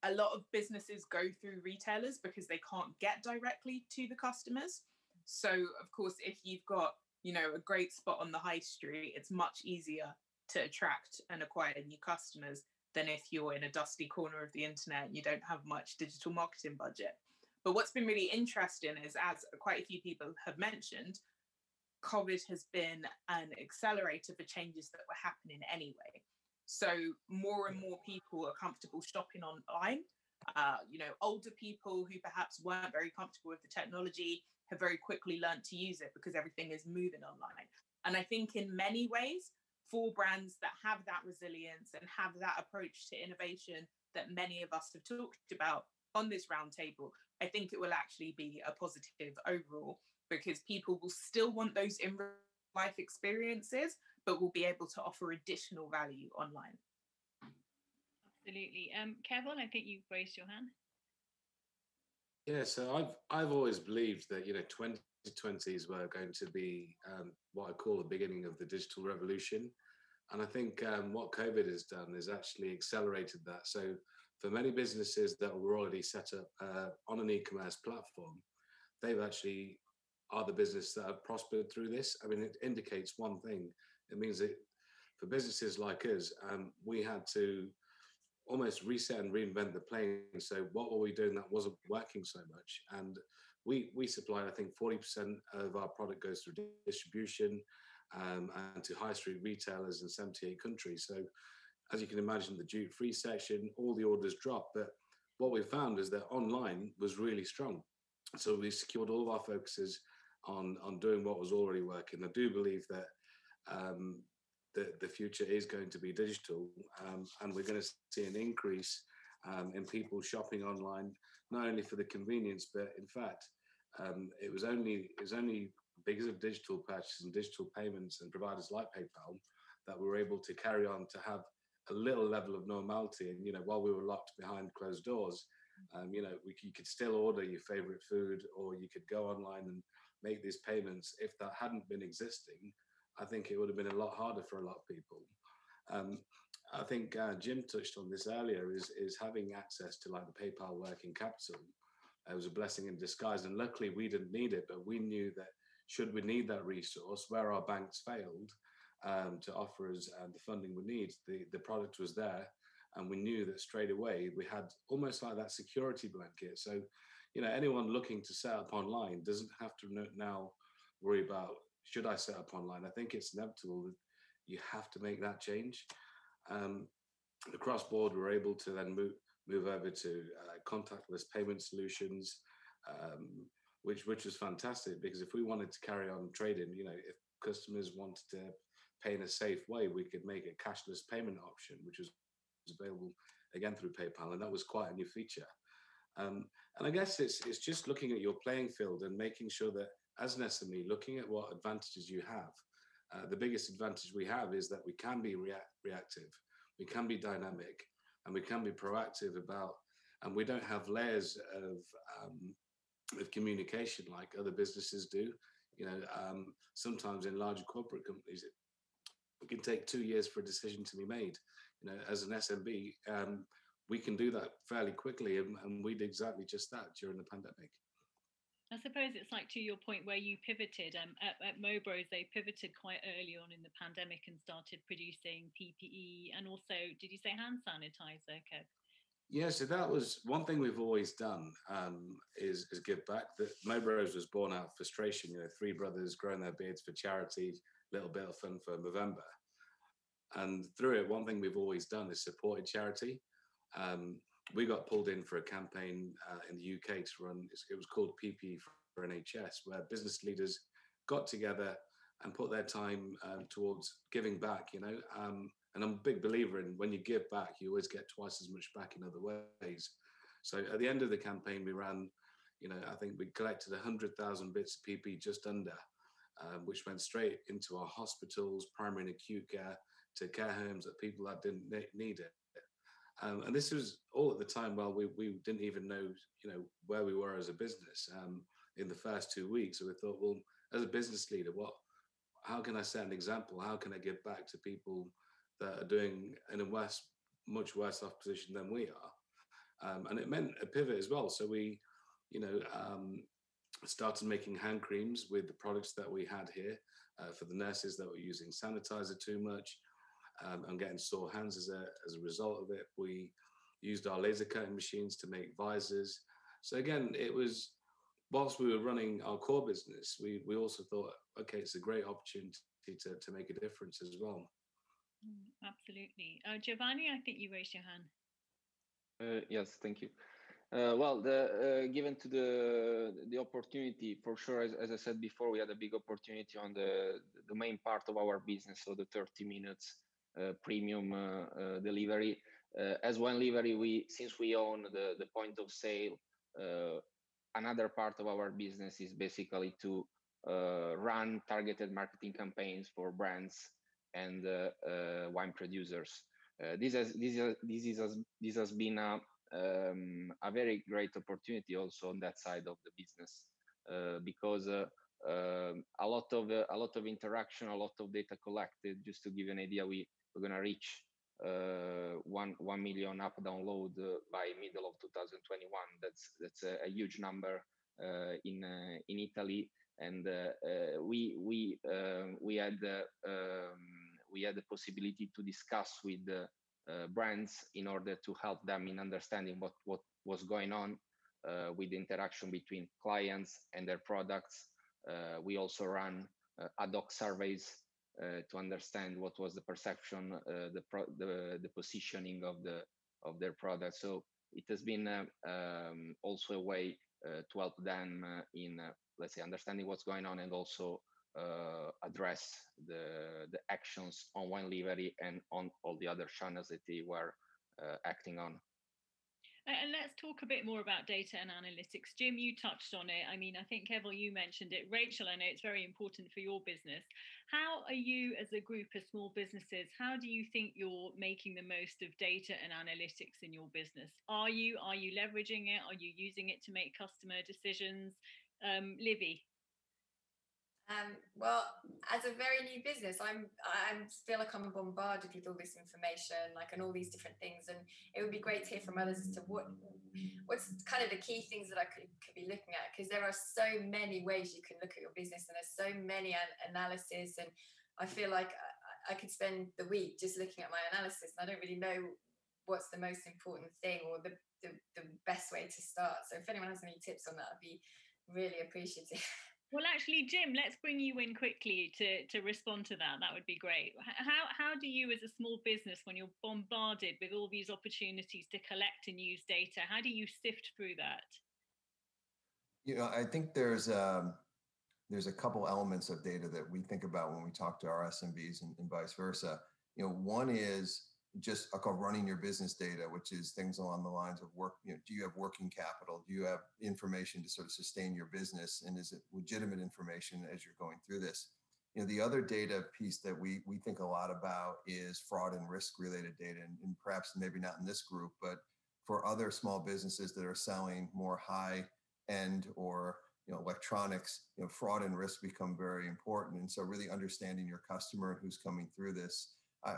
C: A lot of businesses go through retailers because they can't get directly to the customers. So of course, if you've got, you know, a great spot on the high street, it's much easier to attract and acquire new customers than if you're in a dusty corner of the internet and you don't have much digital marketing budget. But what's been really interesting is, as quite a few people have mentioned, COVID has been an accelerator for changes that were happening anyway. So more and more people are comfortable shopping online. You know, older people who perhaps weren't very comfortable with the technology have very quickly learned to use it because everything is moving online. And I think in many ways, for brands that have that resilience and have that approach to innovation that many of us have talked about on this roundtable, I think it will actually be a positive overall, because people will still want those in real life experiences, but will be able to offer additional value online.
A: Absolutely. Kevin, I think you've raised your hand.
D: Yeah, so I've always believed that, you know, 2020s were going to be what I call the beginning of the digital revolution. And I think what COVID has done is actually accelerated that. So for many businesses that were already set up on an e-commerce platform, they've actually are the business that have prospered through this. I mean, it indicates one thing. It means that for businesses like us, we had to almost reset and reinvent the plane. So what were we doing that wasn't working so much? And we supply, I think 40% of our product goes through distribution and to high street retailers in 78 countries. So as you can imagine, the duty-free section, all the orders dropped. But what we found is that online was really strong. So we secured all of our focuses on doing what was already working. I do believe that the future is going to be digital, and we're going to see an increase in people shopping online, not only for the convenience, but in fact, it was only because of digital purchases and digital payments and providers like PayPal that we were able to carry on to have a little level of normality. And, you know, while we were locked behind closed doors, you know, you could still order your favorite food, or you could go online and make these payments. If that hadn't been existing, I think it would have been a lot harder for a lot of people. I think Jim touched on this earlier, is having access to like the PayPal working capital. It was a blessing in disguise. And luckily we didn't need it, but we knew that should we need that resource, where our banks failed to offer us the funding we need, the product was there. And we knew that straight away we had almost like that security blanket. So, anyone looking to set up online doesn't have to now worry about, should I set up online? I think it's inevitable that you have to make that change. Across board, we're able to then move over to contactless payment solutions, which was fantastic, because if we wanted to carry on trading, if customers wanted to pay in a safe way, we could make a cashless payment option, which was available again through PayPal, and that was quite a new feature. And I guess it's just looking at your playing field and making sure that as an SME, looking at what advantages you have. The biggest advantage we have is that we can be reactive, we can be dynamic, and we can be proactive and we don't have layers of communication like other businesses do. Sometimes in larger corporate companies, it can take 2 years for a decision to be made. As an SMB, we can do that fairly quickly, and we did exactly just that during the pandemic.
A: I suppose it's like, to your point, where you pivoted at Mobros, they pivoted quite early on in the pandemic and started producing PPE and also, did you say hand sanitizer, Kev?
D: Yeah, so that was one thing we've always done, is give back. That Mobros was born out of frustration. 3 brothers growing their beards for charity, little bit of fun for Movember. And through it, one thing we've always done is supported charity. We got pulled in for a campaign in the UK to run, it was called PP for NHS, where business leaders got together and put their time towards giving back, and I'm a big believer in, when you give back, you always get twice as much back in other ways. So at the end of the campaign, we ran, I think we collected 100,000 bits of PP, just under, which went straight into our hospitals, primary and acute care, to care homes that people that didn't need it. And this was all at the time while we didn't even know, where we were as a business in the first 2 weeks. So we thought, well, as a business leader, how can I set an example? How can I give back to people that are doing in a much worse off position than we are? And it meant a pivot as well. So we, started making hand creams with the products that we had here for the nurses that were using sanitizer too much. And getting sore hands as a result of it. We used our laser cutting machines to make visors. So again, it was, whilst we were running our core business, we also thought, okay, it's a great opportunity to make a difference as well.
A: Absolutely. Giovanni, I think you raised your hand.
B: Yes, thank you. Given to the opportunity, for sure, as I said before, we had a big opportunity on the main part of our business, so the 30 minutes premium delivery. As One Livery, since we own the point of sale, another part of our business is basically to run targeted marketing campaigns for brands and wine producers. This has been a very great opportunity also on that side of the business, because a lot of interaction, a lot of data collected. Just to give you an idea, we're going to reach 1 million app download by middle of 2021. That's a huge number in Italy, and we had the possibility to discuss with brands in order to help them in understanding what was going on with the interaction between clients and their products. We also ran ad hoc surveys to understand what was the perception, the positioning of their products. So it has been also a way to help them in, let's say, understanding what's going on, and also address the actions on Wine Livery and on all the other channels that they were acting on.
A: And let's talk a bit more about data and analytics. Jim, you touched on it. I mean, I think, Keval, you mentioned it. Rachel, I know it's very important for your business. How are you, as a group of small businesses, how do you think you're making the most of data and analytics in your business? Are you leveraging it? Are you using it to make customer decisions? Livy?
E: Well, as a very new business, I feel like I'm bombarded with all this information, and all these different things, and it would be great to hear from others as to what's kind of the key things that I could be looking at, because there are so many ways you can look at your business, and there's so many analysis, and I feel like I could spend the week just looking at my analysis, and I don't really know what's the most important thing, or the best way to start. So if anyone has any tips on that, I'd be really appreciative.
A: Well, actually, Jim, let's bring you in quickly to respond to that. That would be great. How do you, as a small business, when you're bombarded with all these opportunities to collect and use data, how do you sift through that?
H: I think there's a couple elements of data that we think about when we talk to our SMBs and vice versa. One is just running your business data, which is things along the lines of work. Do you have working capital? Do you have information to sort of sustain your business? And is it legitimate information as you're going through this? The other data piece that we think a lot about is fraud and risk related data, and perhaps maybe not in this group, but for other small businesses that are selling more high end or electronics, fraud and risk become very important. And so really understanding your customer who's coming through this.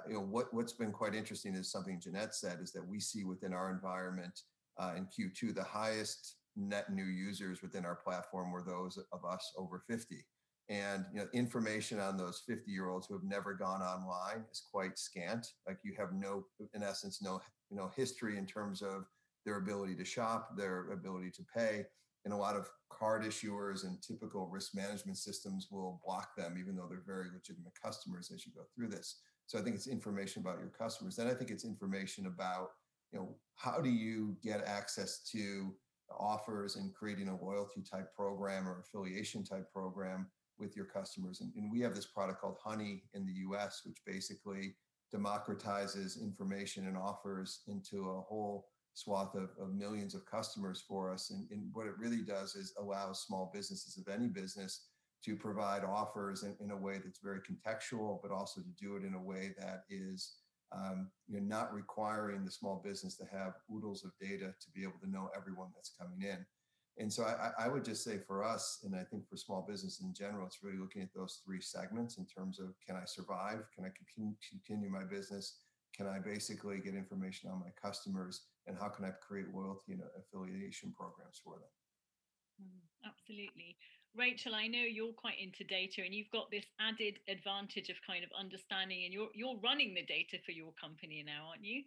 H: What's been quite interesting is something Jeanette said, is that we see within our environment in Q2, the highest net new users within our platform were those of us over 50. And information on those 50-year-olds who have never gone online is quite scant. Like, you have no history in terms of their ability to shop, their ability to pay. And a lot of card issuers and typical risk management systems will block them, even though they're very legitimate customers as you go through this. So I think it's information about your customers. Then I think it's information about, how do you get access to offers and creating a loyalty type program or affiliation type program with your customers. And we have this product called Honey in the US, which basically democratizes information and offers into a whole swath of millions of customers for us. And what it really does is allows small businesses of any business to provide offers in a way that's very contextual, but also to do it in a way that is not requiring the small business to have oodles of data to be able to know everyone that's coming in. And so I would just say for us, and I think for small business in general, it's really looking at those three segments in terms of, can I survive? Can I continue my business? Can I basically get information on my customers? And how can I create loyalty and affiliation programs for them?
A: Absolutely. Rachel, I know you're quite into data, and you've got this added advantage of kind of understanding, and you're running the data for your company now, aren't you?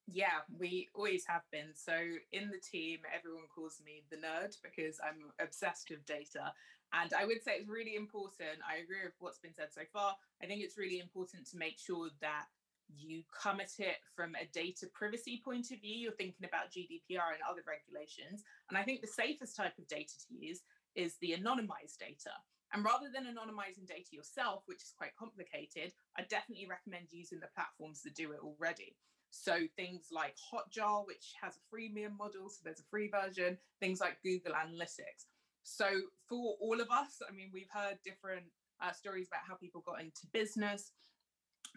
C: Yeah, we always have been. So in the team, everyone calls me the nerd because I'm obsessed with data. And I would say it's really important. I agree with what's been said so far. I think it's really important to make sure that you come at it from a data privacy point of view. You're thinking about GDPR and other regulations. And I think the safest type of data to use is the anonymized data. And rather than anonymizing data yourself, which is quite complicated, I definitely recommend using the platforms that do it already. So things like Hotjar, which has a freemium model, so there's a free version, things like Google Analytics. So for all of us, I mean, we've heard different stories about how people got into business.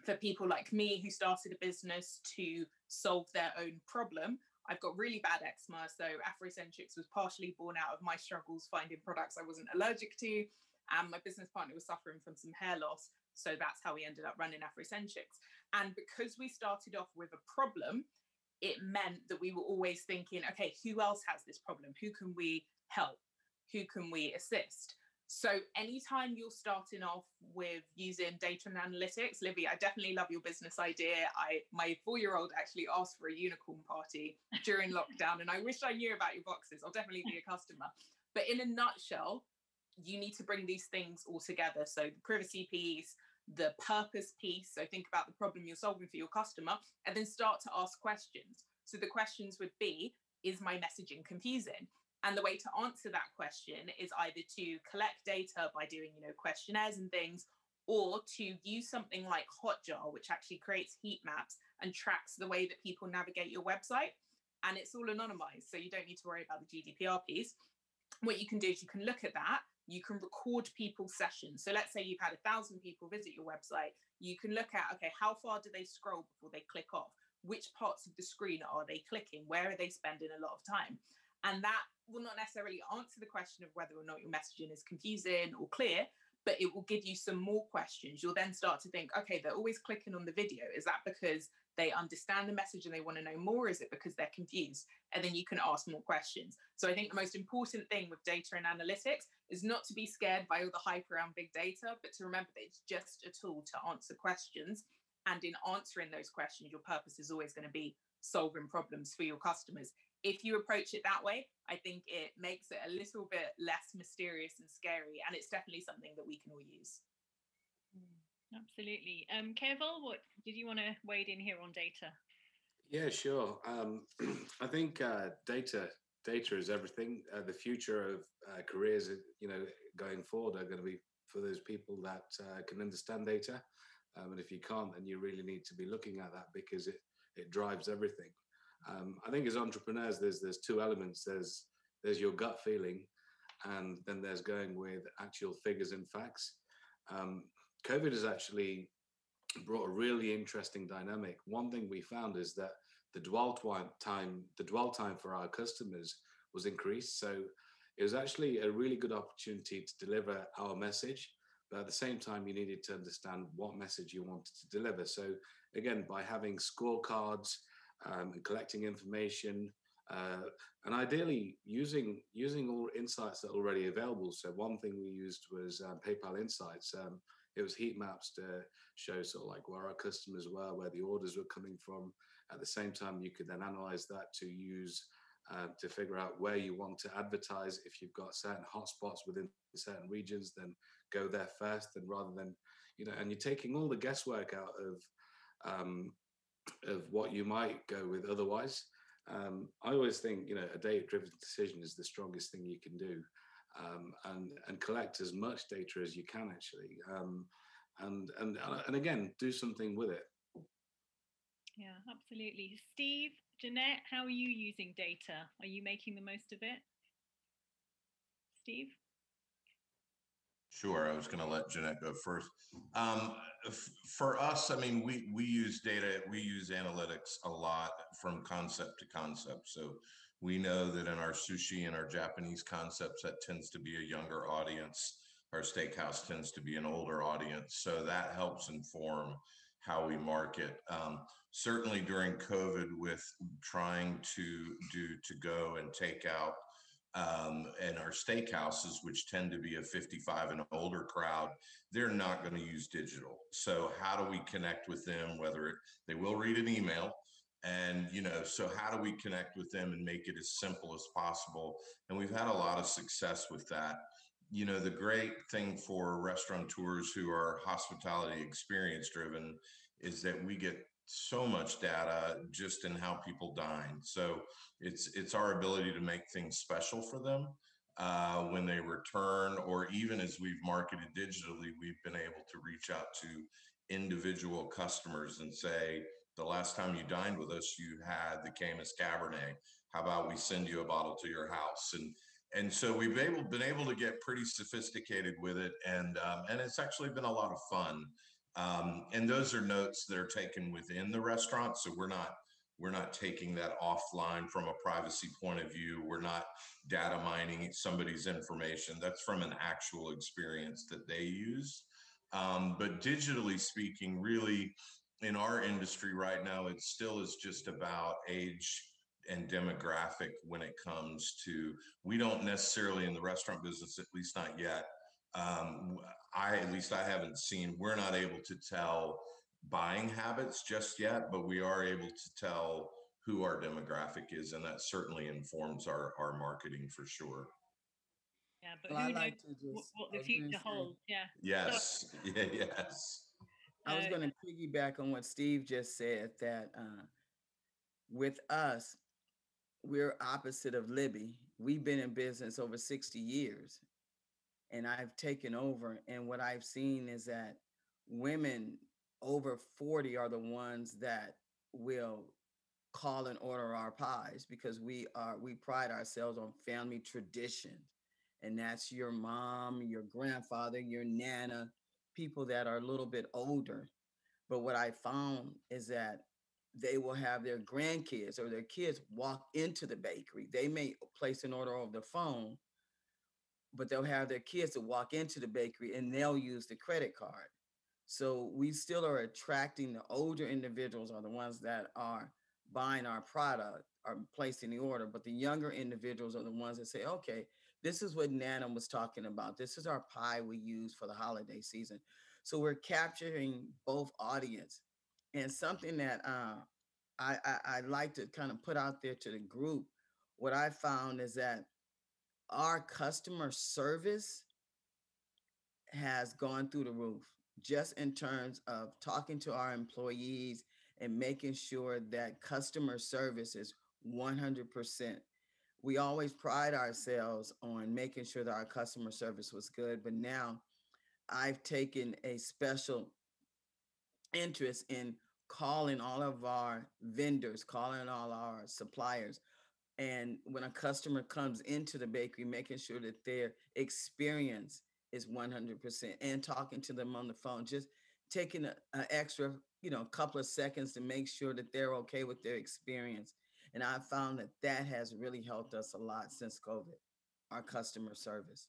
C: For people like me who started a business to solve their own problem, I've got really bad eczema. So Afrocentrics was partially born out of my struggles finding products I wasn't allergic to. And my business partner was suffering from some hair loss. So that's how we ended up running Afrocentrics. And because we started off with a problem, it meant that we were always thinking, okay, who else has this problem? Who can we help? Who can we assist? So anytime you're starting off with using data and analytics, Livy, I definitely love your business idea. My 4-year-old actually asked for a unicorn party during lockdown, and I wish I knew about your boxes. I'll definitely be a customer. But in a nutshell, you need to bring these things all together. So the privacy piece, the purpose piece. So think about the problem you're solving for your customer, and then start to ask questions. So the questions would be, is my messaging confusing? And the way to answer that question is either to collect data by doing, questionnaires and things, or to use something like Hotjar, which actually creates heat maps and tracks the way that people navigate your website. And it's all anonymized, so you don't need to worry about the GDPR piece. What you can do is you can look at that. You can record people's sessions. So let's say you've had 1,000 people visit your website. You can look at, okay, how far do they scroll before they click off? Which parts of the screen are they clicking? Where are they spending a lot of time? And that will not necessarily answer the question of whether or not your messaging is confusing or clear, but it will give you some more questions. You'll then start to think, okay, they're always clicking on the video. Is that because they understand the message and they want to know more? Is it because they're confused? And then you can ask more questions. So I think the most important thing with data and analytics is not to be scared by all the hype around big data, but to remember that it's just a tool to answer questions. And in answering those questions, your purpose is always going to be solving problems for your customers. If you approach it that way, I think it makes it a little bit less mysterious and scary. And it's definitely something that we can all use.
A: Absolutely. Keval, what did you want to wade in here on data?
D: Yeah, sure. I think data is everything. The future of careers, going forward, are going to be for those people that can understand data. And if you can't, then you really need to be looking at that, because it drives everything. I think as entrepreneurs, there's two elements. There's your gut feeling, and then there's going with actual figures and facts. COVID has actually brought a really interesting dynamic. One thing we found is that the dwell time for our customers was increased. So it was actually a really good opportunity to deliver our message, but at the same time, you needed to understand what message you wanted to deliver. So again, by having scorecards and collecting information, and ideally using all insights that are already available. So one thing we used was PayPal Insights. It was heat maps to show sort of like where our customers were, where the orders were coming from. At the same time, you could then analyze that to use to figure out where you want to advertise. If you've got certain hotspots within certain regions, then go there first, and rather than, and you're taking all the guesswork out of what you might go with otherwise. I always think, a data-driven decision is the strongest thing you can do. And collect as much data as you can, actually, and again, do something with it.
A: Yeah, absolutely. Steve, Jeanette, how are you using data? Are you making the most of it? Steve?
G: Sure, I was going to let Jeanette go first. For us, I mean, we use data, we use analytics a lot from concept to concept. So we know that in our sushi and our Japanese concepts, that tends to be a younger audience. Our steakhouse tends to be an older audience. So that helps inform how we market. Certainly during COVID, with trying to go and take out and our steakhouses, which tend to be a 55 and older crowd, they're not going to use digital. So how do we connect with them? They will read an email, and so how do we connect with them and make it as simple as possible? And we've had a lot of success with that. The great thing for restaurateurs who are hospitality experience driven is that we get so much data just in how people dine. So it's our ability to make things special for them when they return, or even as we've marketed digitally, we've been able to reach out to individual customers and say, the last time you dined with us, you had the Camus Cabernet. How about we send you a bottle to your house? And so we've been able to get pretty sophisticated with it, and it's actually been a lot of fun. And those are notes that are taken within the restaurant, so we're not taking that offline from a privacy point of view. We're not data mining somebody's information. That's from an actual experience that they use. But digitally speaking, really, in our industry right now, it still is just about age and demographic when it comes to, we don't necessarily in the restaurant business, at least not yet. At least I haven't seen, we're not able to tell buying habits just yet, but we are able to tell who our demographic is, and that certainly informs our marketing for sure.
A: Yeah, but who knows what the future holds? Yeah.
G: Yes. Yeah, yes.
F: I was going to piggyback on what Steve just said, that with us, we're opposite of Libby. We've been in business over 60 years, and I've taken over. And what I've seen is that women over 40 are the ones that will call and order our pies, because we pride ourselves on family tradition. And that's your mom, your grandfather, your nana, people that are a little bit older. But what I found is that they will have their grandkids or their kids walk into the bakery. They may place an order over the phone, but they'll have their kids to walk into the bakery and they'll use the credit card. So we still are attracting the older individuals, are the ones that are buying our product, are placing the order, but the younger individuals are the ones that say, okay, this is what Nana was talking about. This is our pie we use for the holiday season. So we're capturing both audience. And something that I like to kind of put out there to the group, what I found is that our customer service has gone through the roof, just in terms of talking to our employees and making sure that customer service is 100%. We always pride ourselves on making sure that our customer service was good, but now I've taken a special interest in calling all of our vendors, calling all our suppliers. And when a customer comes into the bakery, making sure that their experience is 100% and talking to them on the phone, just taking an extra, couple of seconds to make sure that they're okay with their experience. And I found that that has really helped us a lot since COVID, our customer service.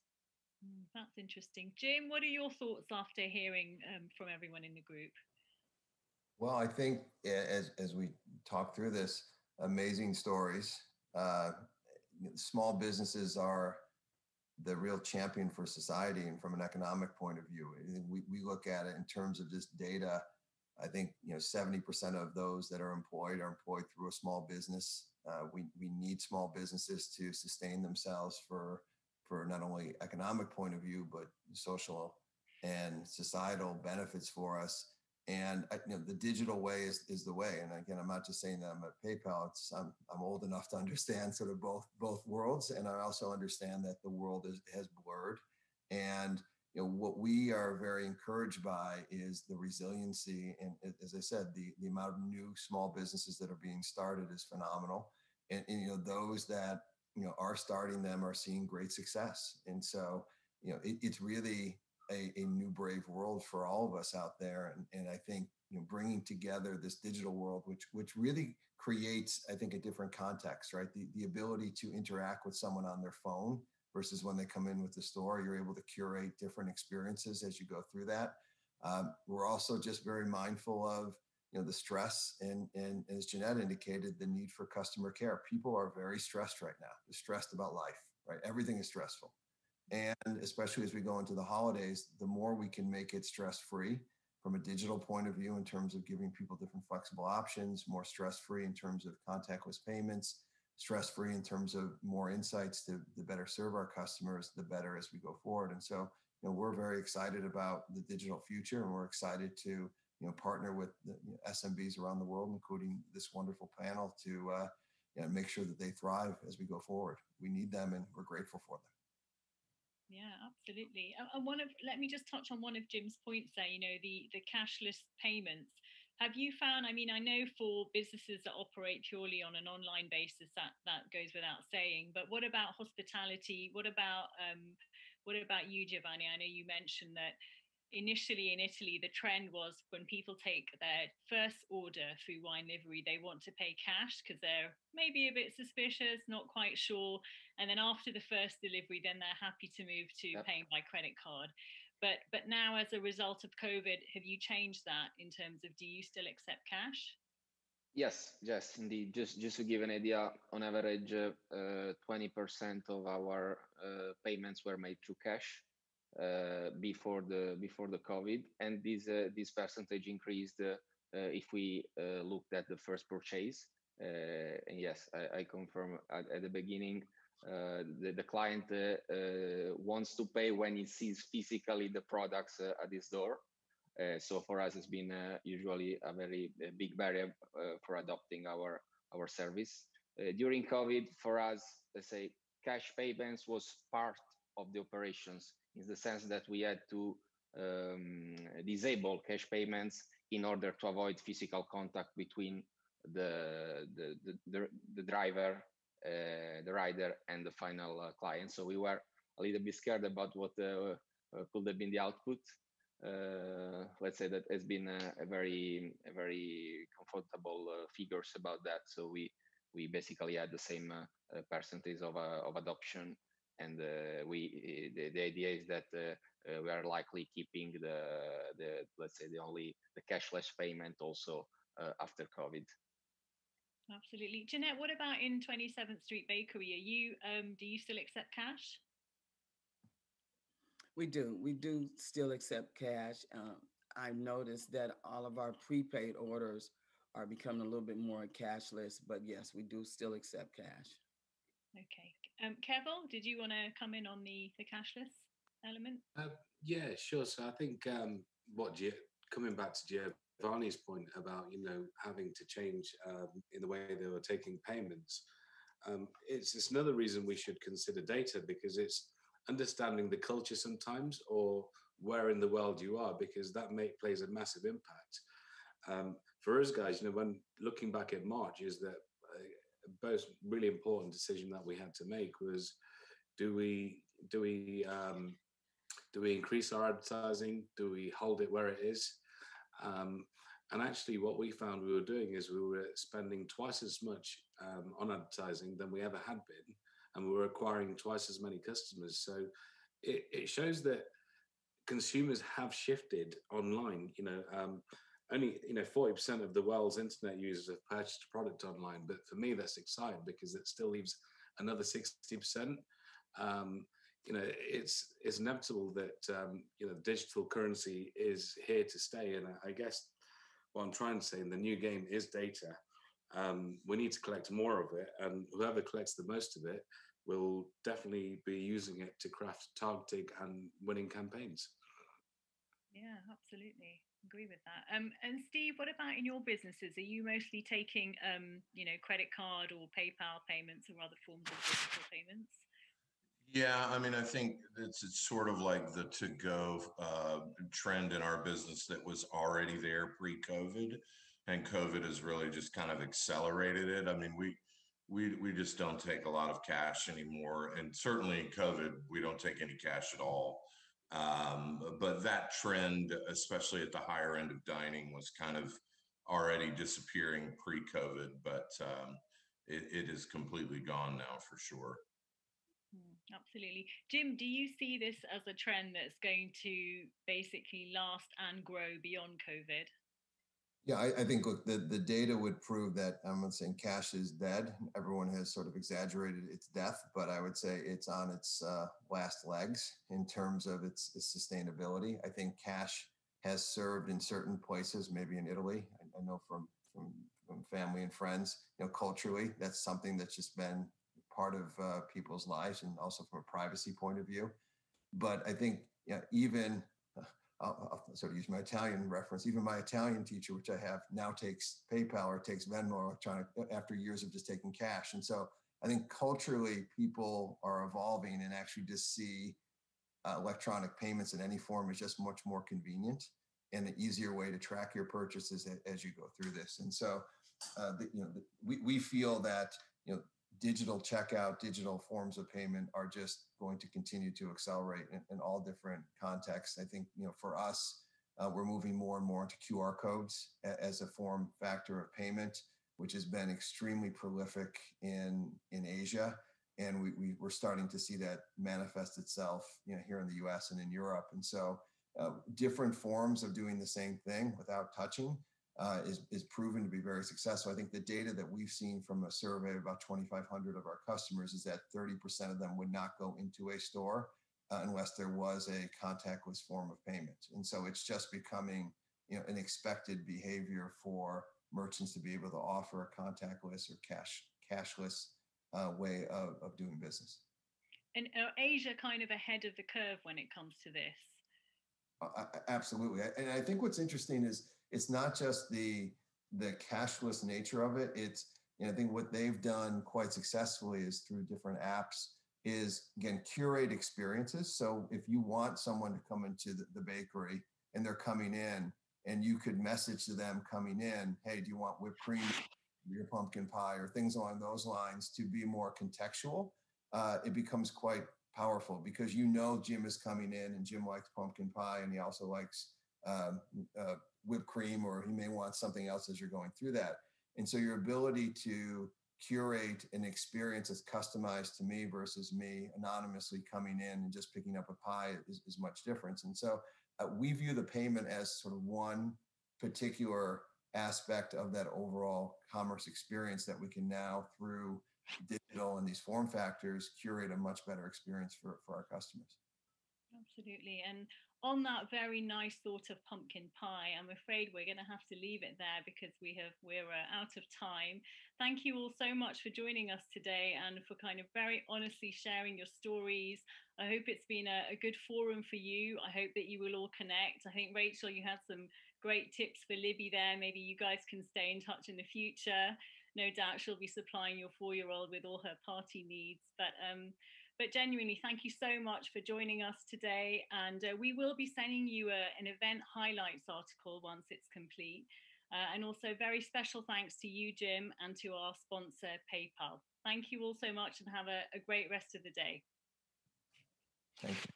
A: That's interesting. Jim, what are your thoughts after hearing from everyone in the group?
H: Well, I think as we talk through this, amazing stories. Small businesses are the real champion for society, and from an economic point of view, we look at it in terms of just data. I think 70% of those that are employed through a small business. We need small businesses to sustain themselves for not only economic point of view, but social and societal benefits for us. And the digital way is the way. And again, I'm not just saying that I'm at PayPal. I'm old enough to understand sort of both worlds, and I also understand that the world has blurred. And what we are very encouraged by is the resiliency, and as I said, the amount of new small businesses that are being started is phenomenal. And those that are starting them are seeing great success. And so it's really a new brave world for all of us out there. And I think, bringing together this digital world, which really creates, I think, a different context, right? The ability to interact with someone on their phone versus when they come in with the store, you're able to curate different experiences as you go through that. We're also just very mindful of, the stress and as Jeanette indicated, the need for customer care. People are very stressed right now. They're stressed about life, right? Everything is stressful. And especially as we go into the holidays, the more we can make it stress-free from a digital point of view in terms of giving people different flexible options, more stress-free in terms of contactless payments, stress-free in terms of more insights to better serve our customers, the better as we go forward. And so, we're very excited about the digital future, and we're excited to, partner with the SMBs around the world, including this wonderful panel, to make sure that they thrive as we go forward. We need them, and we're grateful for them.
A: Yeah, absolutely. And let me just touch on one of Jim's points there, the cashless payments. Have you found, I know for businesses that operate purely on an online basis, that goes without saying, but what about hospitality? What about you, Giovanni? I know you mentioned that initially in Italy, the trend was when people take their first order through wine livery, they want to pay cash because they're maybe a bit suspicious, not quite sure. And then after the first delivery, then they're happy to move to paying by credit card. But now, as a result of COVID, have you changed that in terms of, do you still accept cash?
B: Yes, indeed. Just to give an idea, on average, 20% of our payments were made through cash before the COVID, and this percentage increased if we looked at the first purchase. And yes, I confirm at the beginning, the client wants to pay when he sees physically the products at his door. So for us, it's been usually a very big barrier for adopting our service. During COVID, for us, let's say, cash payments was part of the operations, in the sense that we had to disable cash payments in order to avoid physical contact between the driver, the rider, and the final client. So we were a little bit scared about what could have been the output. Let's say that has been a very comfortable figures about that. So we basically had the same percentage of adoption, and the idea is that we are likely keeping the let's say the cashless payment also after COVID.
A: Absolutely. Jeanette, what about in 27th Street Bakery? Do you still accept cash?
F: We do still accept cash. I've noticed that all of our prepaid orders are becoming a little bit more cashless, but yes, we do still accept cash.
A: Okay. Keval, did you want to come in on the cashless element?
D: Yeah, sure. So I think coming back to Giovanni's point about having to change in the way they were taking payments, it's another reason we should consider data, because it's understanding the culture sometimes, or where in the world you are, because that plays a massive impact. For us guys, when looking back at March, is that both really important decision that we had to make was, do we increase our advertising? Do we hold it where it is? And actually what we found we were doing is we were spending twice as much on advertising than we ever had been, and we were acquiring twice as many customers. So it shows that consumers have shifted online. Only 40% of the world's internet users have purchased a product online, but for me that's exciting because it still leaves another 60%. It's inevitable that digital currency is here to stay, and I guess what I'm trying to say in the new game is data. We need to collect more of it, and whoever collects the most of it will definitely be using it to craft targeted and winning campaigns.
A: Yeah, absolutely. Agree with that. And Steve, what about in your businesses? Are you mostly taking, credit card or PayPal payments or other forms of digital payments?
G: Yeah, I mean, I think it's sort of like the to-go trend in our business that was already there pre-COVID, and COVID has really just kind of accelerated it. I mean, we just don't take a lot of cash anymore, and certainly in COVID, we don't take any cash at all. But that trend, especially at the higher end of dining, was kind of already disappearing pre-COVID, but it is completely gone now for sure.
A: Absolutely. Jim, do you see this as a trend that's going to basically last and grow beyond COVID?
H: Yeah, I think, look, the data would prove that. I'm not saying cash is dead. Everyone has sort of exaggerated its death, but I would say it's on its last legs in terms of its sustainability. I think cash has served in certain places, maybe in Italy. I know from family and friends, culturally, that's something that's just been part of people's lives, and also from a privacy point of view. But I think even I'll sort of use my Italian reference. Even my Italian teacher, which I have now, takes PayPal or takes Venmo electronic after years of just taking cash. And so I think culturally people are evolving and actually just see electronic payments in any form is just much more convenient and an easier way to track your purchases as you go through this. And so we feel that digital checkout, digital forms of payment are just going to continue to accelerate in all different contexts. I think, for us, we're moving more and more into QR codes as a form factor of payment, which has been extremely prolific in Asia. And we're starting to see that manifest itself, here in the US and in Europe. And so different forms of doing the same thing without touching is proven to be very successful. I think the data that we've seen from a survey of about 2,500 of our customers is that 30% of them would not go into a store unless there was a contactless form of payment. And so it's just becoming, an expected behavior for merchants to be able to offer a contactless or cashless way of doing business.
A: And Asia kind of ahead of the curve when it comes to this?
H: Absolutely. And I think what's interesting is it's not just the cashless nature of it. It's, I think what they've done quite successfully is through different apps is, again, curate experiences. So if you want someone to come into the bakery and they're coming in, and you could message to them coming in, hey, do you want whipped cream, your pumpkin pie, or things along those lines to be more contextual, it becomes quite powerful because Jim is coming in and Jim likes pumpkin pie and he also likes whipped cream, or he may want something else as you're going through that. And so your ability to curate an experience that's customized to me versus me anonymously coming in and just picking up a pie is much different. And so we view the payment as sort of one particular aspect of that overall commerce experience that we can now, through digital and these form factors, curate a much better experience for our customers.
A: Absolutely. And on that very nice thought of pumpkin pie, I'm afraid we're going to have to leave it there because we're out of time. Thank you all so much for joining us today and for kind of very honestly sharing your stories. I hope it's been a good forum for you. I hope that you will all connect. I think, Rachel, you had some great tips for Libby there. Maybe you guys can stay in touch in the future. No doubt she'll be supplying your 4-year-old with all her party needs. But genuinely, thank you so much for joining us today. And we will be sending you an event highlights article once it's complete. And also very special thanks to you, Jim, and to our sponsor, PayPal. Thank you all so much and have a great rest of the day.
H: Thank you.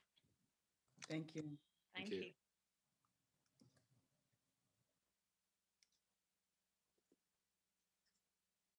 F: Thank you.
A: Thank you.